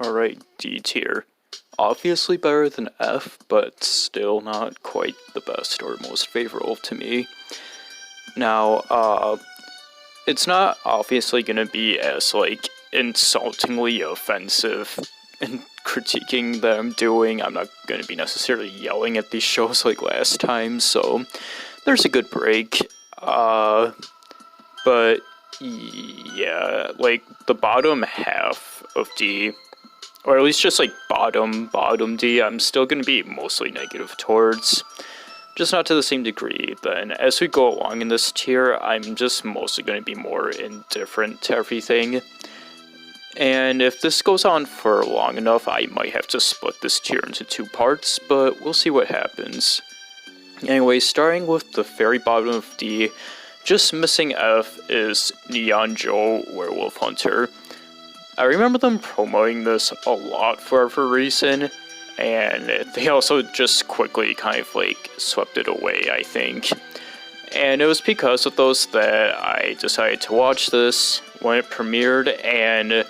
Alright, D tier. Obviously better than F, but still not quite the best or most favorable to me. Now, it's not obviously gonna be as, like, insultingly offensive in critiquing that I'm doing. I'm not gonna be necessarily yelling at these shows like last time, so there's a good break. But yeah, like, the bottom half of D, or at least just like bottom D, I'm still gonna be mostly negative towards. Just not to the same degree. Then as we go along in this tier, I'm just mostly gonna be more indifferent to everything. And if this goes on for long enough, I might have to split this tier into two parts, but we'll see what happens. Anyway, starting with the very bottom of D, just missing F is Neon Joe Werewolf Hunter. I remember them promoting this a lot for whatever reason, and they also just quickly kind of like swept it away, I think. And it was because of those that I decided to watch this when it premiered, and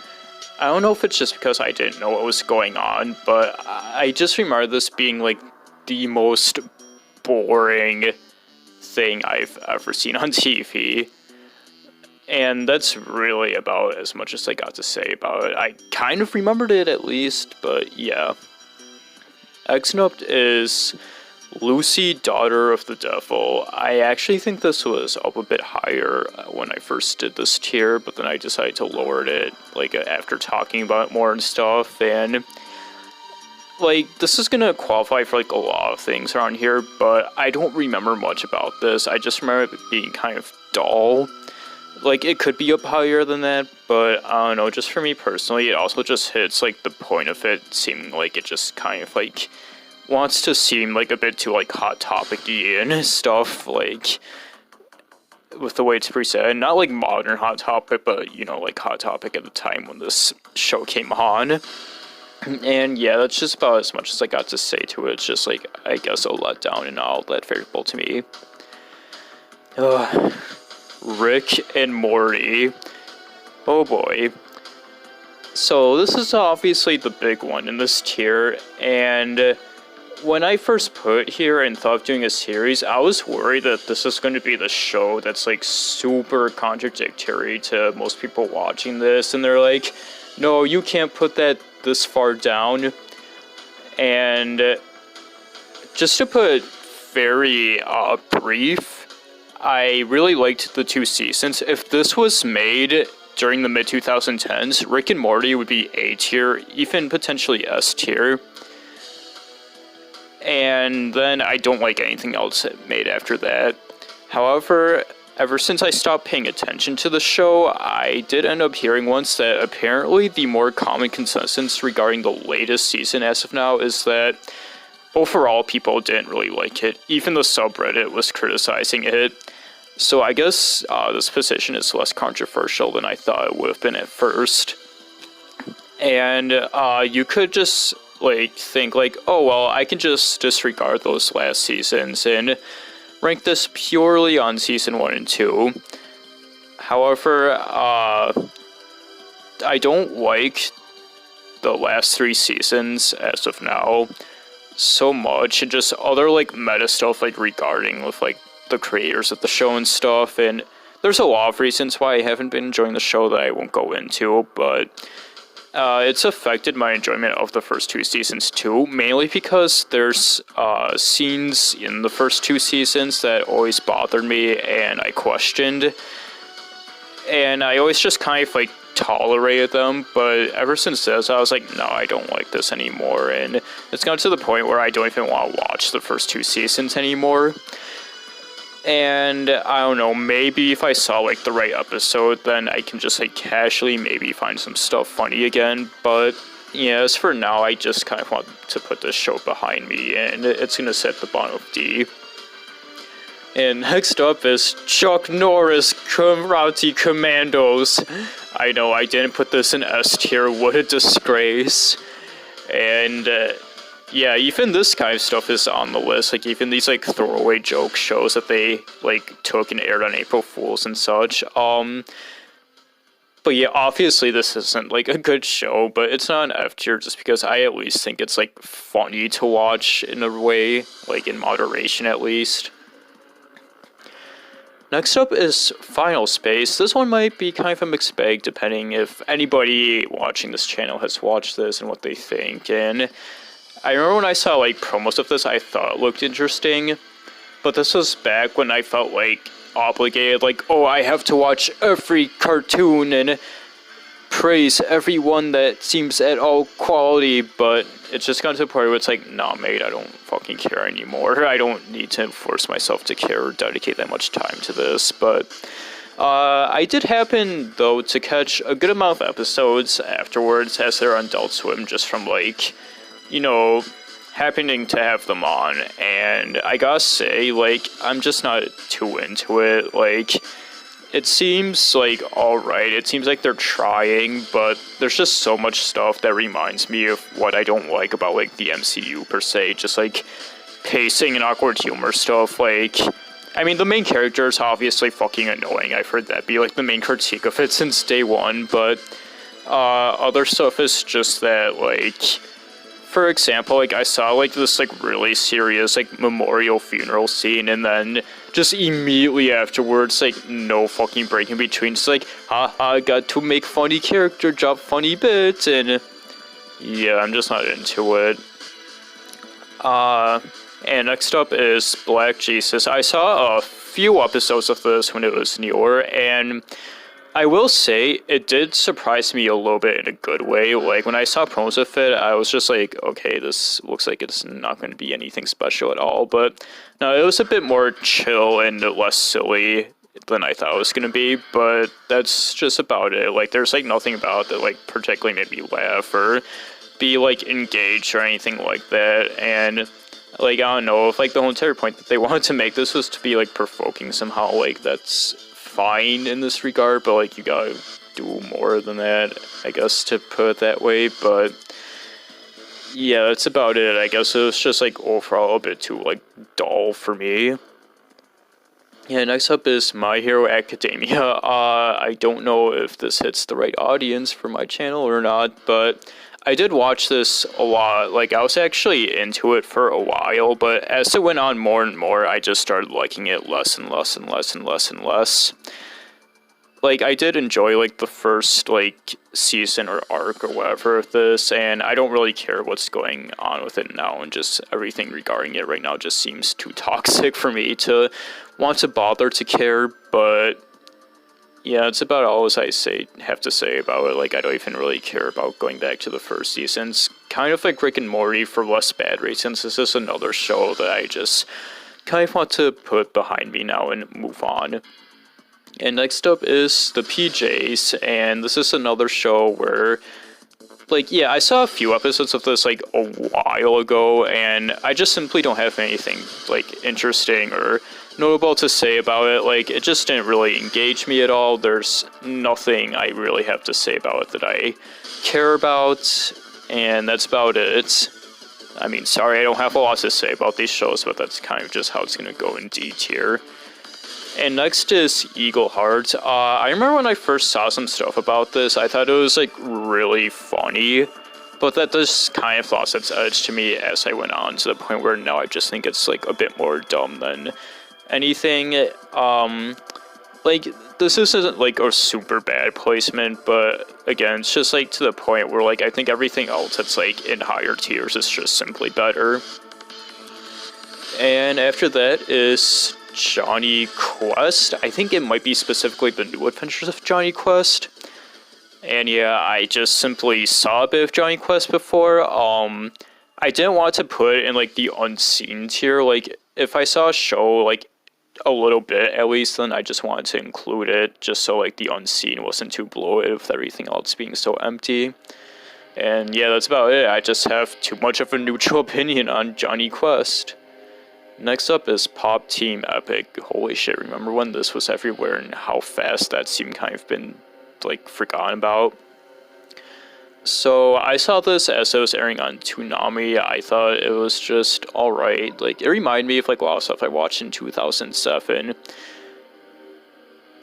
I don't know if it's just because I didn't know what was going on, but I just remember this being like the most boring thing I've ever seen on TV. And that's really about as much as I got to say about it. I kind of remembered it at least, but yeah. Exnupt is Lucy, Daughter of the Devil. I actually think this was up a bit higher when I first did this tier, but then I decided to lower it, like, after talking about it more and stuff, and like, this is gonna qualify for like a lot of things around here, but I don't remember much about this. I just remember it being kind of dull. Like, it could be up higher than that, but I don't know, just for me personally, it also just hits, like, the point of it seeming like it just kind of, like, wants to seem, like, a bit too, like, Hot Topic-y and stuff, like, with the way it's presented. Not, like, modern Hot Topic, but, you know, like, Hot Topic at the time when this show came on. And, yeah, that's just about as much as I got to say to it. It's just, like, I guess a letdown and not all that favorable to me. Rick and Morty. Oh boy. So this is obviously the big one in this tier, and when I first put it here and thought of doing a series, I was worried that this is going to be the show that's like super contradictory to most people watching this, and they're like, no, you can't put that this far down. And just to put it very brief, I really liked the two seasons. If this was made during the mid-2010s, Rick and Morty would be A tier, even potentially S tier. And then I don't like anything else made after that. However, ever since I stopped paying attention to the show, I did end up hearing once that apparently the more common consensus regarding the latest season as of now is that overall people didn't really like it. Even the subreddit was criticizing it. So I guess this position is less controversial than I thought it would have been at first. And you could just like think like, oh well, I can just disregard those last seasons and rank this purely on season 1 and 2. However, I don't like the last 3 seasons as of now so much, and just other like meta stuff like regarding with like the creators of the show and stuff, and there's a lot of reasons why I haven't been enjoying the show that I won't go into, but it's affected my enjoyment of the first 2 seasons too, mainly because there's scenes in the first 2 seasons that always bothered me and I questioned, and I always just kind of like tolerated them, but ever since this I was like, no, I don't like this anymore, and it's gotten to the point where I don't even want to watch the first 2 seasons anymore. And I don't know, maybe if I saw like the right episode, then I can just like casually maybe find some stuff funny again. But yeah, as for now, I just kind of want to put this show behind me, and it's gonna set the bottom of D. And next up is Chuck Norris Karate Commandos. I know I didn't put this in S tier, what a disgrace. And yeah, even this kind of stuff is on the list, like even these like throwaway joke shows that they like took and aired on April Fools and such. But yeah, obviously this isn't like a good show, but it's not an F tier just because I at least think it's like funny to watch in a way, like in moderation at least. Next up is Final Space. This one might be kind of a mixed bag depending if anybody watching this channel has watched this and what they think. And I remember when I saw like promos of this, I thought it looked interesting, but this was back when I felt like obligated, like, oh, I have to watch every cartoon and praise everyone that seems at all quality, but it's just gotten to the point where it's like, nah, mate, I don't fucking care anymore. I don't need to force myself to care or dedicate that much time to this, but I did happen, though, to catch a good amount of episodes afterwards as they're on Adult Swim, just from, like, you know, happening to have them on, and I gotta say, like, I'm just not too into it. Like, it seems like alright, it seems like they're trying, but there's just so much stuff that reminds me of what I don't like about, like, the MCU per se, just, like, pacing and awkward humor stuff. Like, I mean, the main character is obviously fucking annoying, I've heard that be, like, the main critique of it since day one, but, other stuff is just that, like, for example, like, I saw, like, this, like, really serious, like, memorial funeral scene, and then just immediately afterwards, like, no fucking break in between, just like, haha, got to make funny character, drop funny bits, and yeah, I'm just not into it. And next up is Black Jesus. I saw a few episodes of this when it was newer, and I will say, it did surprise me a little bit in a good way. Like, when I saw promos of it, I was just like, okay, this looks like it's not going to be anything special at all. But no, it was a bit more chill and less silly than I thought it was going to be. But that's just about it. Like, there's, like, nothing about it that, like, particularly made me laugh or be, like, engaged or anything like that. And, like, I don't know, if, like, the whole entire point that they wanted to make this was to be, like, provoking somehow, like, that's fine in this regard, but, like, you gotta do more than that, I guess, to put it that way. But yeah, that's about it. I guess it was just, like, overall a bit too, like, dull for me. Yeah, next up is My Hero Academia. I don't know if this hits the right audience for my channel or not, but I did watch this a lot. Like, I was actually into it for a while, but as it went on more and more, I just started liking it less and less and less and less and less. Like, I did enjoy, like, the first, like, season or arc or whatever of this, and I don't really care what's going on with it now, and just everything regarding it right now just seems too toxic for me to want to bother to care. But yeah, it's about all as I have to say about it. Like, I don't even really care about going back to the first season. It's kind of like Rick and Morty for less bad reasons. This is another show that I just kind of want to put behind me now and move on. And next up is The PJs, and this is another show where, like, yeah, I saw a few episodes of this, like, a while ago, and I just simply don't have anything, like, interesting or notable to say about it. Like, it just didn't really engage me at all. There's nothing I really have to say about it that I care about, and that's about it. I mean, sorry, I don't have a lot to say about these shows, but that's kind of just how it's gonna go in D tier. And next is Eagle Heart. I remember when I first saw some stuff about this, I thought it was, like, really funny, but that just kind of lost its edge to me as I went on, to the point where now I just think it's, like, a bit more dumb than anything. Like, this isn't, like, a super bad placement, but again, it's just, like, to the point where, like, I think everything else that's, like, in higher tiers is just simply better. And after that is Jonny Quest. I think it might be specifically the New Adventures of Jonny Quest. And yeah, I just simply saw a bit of Jonny Quest before. I didn't want to put it in, like, the unseen tier. Like, if I saw a show, like, a little bit at least, then I just wanted to include it, just so, like, the unseen wasn't too bloated with everything else being so empty. And yeah, that's about it. I just have too much of a neutral opinion on Jonny Quest. Next up is Pop Team Epic. Holy shit, remember when this was everywhere and how fast that seemed kind of been, like, forgotten about? So I saw this as it was airing on Toonami. I thought it was just alright. Like, it reminded me of, like, a lot of stuff I watched in 2007.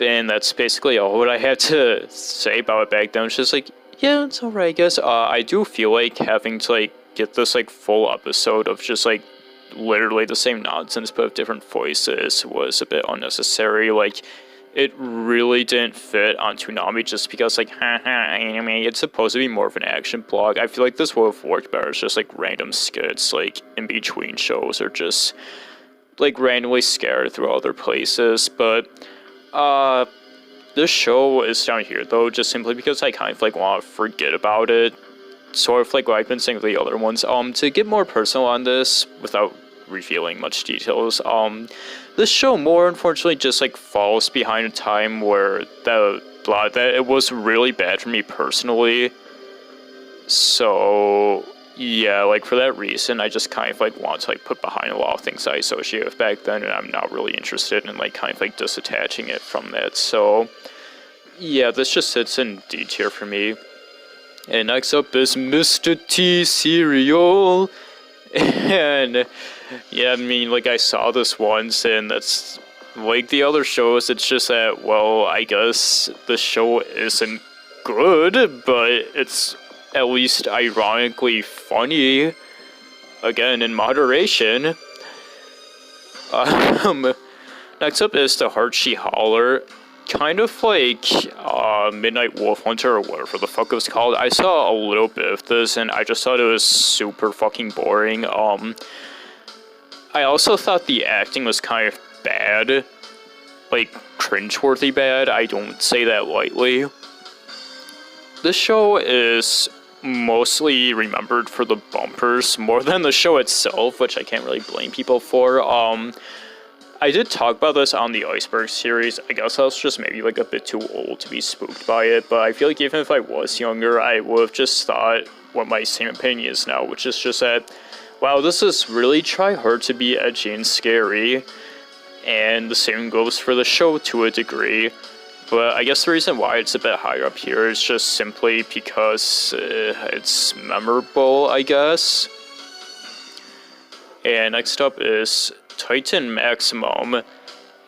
and that's basically all what I had to say about it back then. It's just like, yeah, it's alright, I guess. I do feel like having to like get this like full episode of just like literally the same nonsense but with different voices was a bit unnecessary. Like, it really didn't fit on Toonami just because, like, haha, anime, it's supposed to be more of an action blog. I feel like this would have worked better. It's just, like, random skits, like, in between shows, or just, like, randomly scattered through other places. But, this show is down here, though, just simply because I kind of, like, want to forget about it. Sort of like what I've been saying with the other ones. To get more personal on this, without revealing much details, this show more unfortunately just like falls behind a time where that it was really bad for me personally. So yeah, like for that reason, I just kind of like want to like put behind a lot of things I associate with back then, and I'm not really interested in like kind of like disattaching it from that. So yeah, this just sits in D tier for me. And next up is Mr. T Cereal. And yeah, I mean, like, I saw this once, and that's like the other shows. It's just that, well, I guess the show isn't good, but it's at least ironically funny. Again, in moderation. Next up is the Heart-She Holler. Kind of like Midnight Wolf Hunter or whatever the fuck it was called. I saw a little bit of this and I just thought it was super fucking boring. I also thought the acting was kind of bad. Like, cringeworthy bad. I don't say that lightly. This show is mostly remembered for the bumpers more than the show itself, which I can't really blame people for. I did talk about this on the Iceberg series. I guess I was just maybe like a bit too old to be spooked by it, but I feel like even if I was younger, I would have just thought what my same opinion is now, which is just that, wow, this is really try hard to be edgy and scary, and the same goes for the show to a degree. But I guess the reason why it's a bit higher up here is just simply because it's memorable, I guess. And next up is Titan Maximum,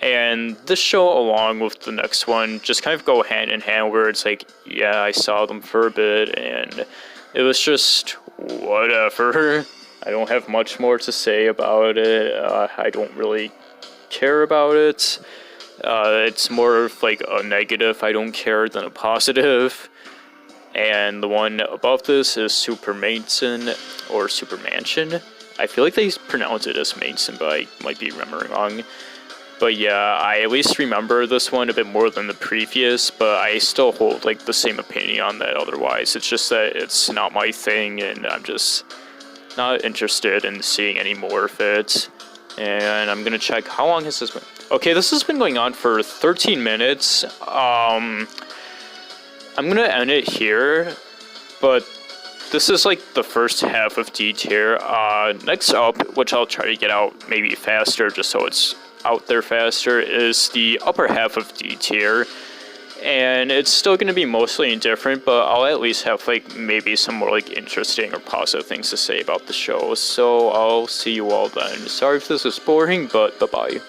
and this show along with the next one just kind of go hand in hand, where it's like, yeah, I saw them for a bit and it was just whatever. I don't have much more to say about it. I don't really care about it. It's more of like a negative I don't care than a positive. And the one above this is Super Mansion, or Super Mansion. I feel like they pronounce it as Manson, but I might be remembering wrong. But yeah, I at least remember this one a bit more than the previous, but I still hold like the same opinion on that otherwise. It's just that it's not my thing, and I'm just not interested in seeing any more of it. And I'm gonna check, how long has this been? Okay, this has been going on for 13 minutes. I'm gonna end it here, but this is like the first half of D tier. Next up, which I'll try to get out maybe faster just so it's out there faster, is the upper half of D tier. And it's still going to be mostly indifferent, but I'll at least have like maybe some more like interesting or positive things to say about the show. So I'll see you all then. Sorry if this was boring, but bye-bye.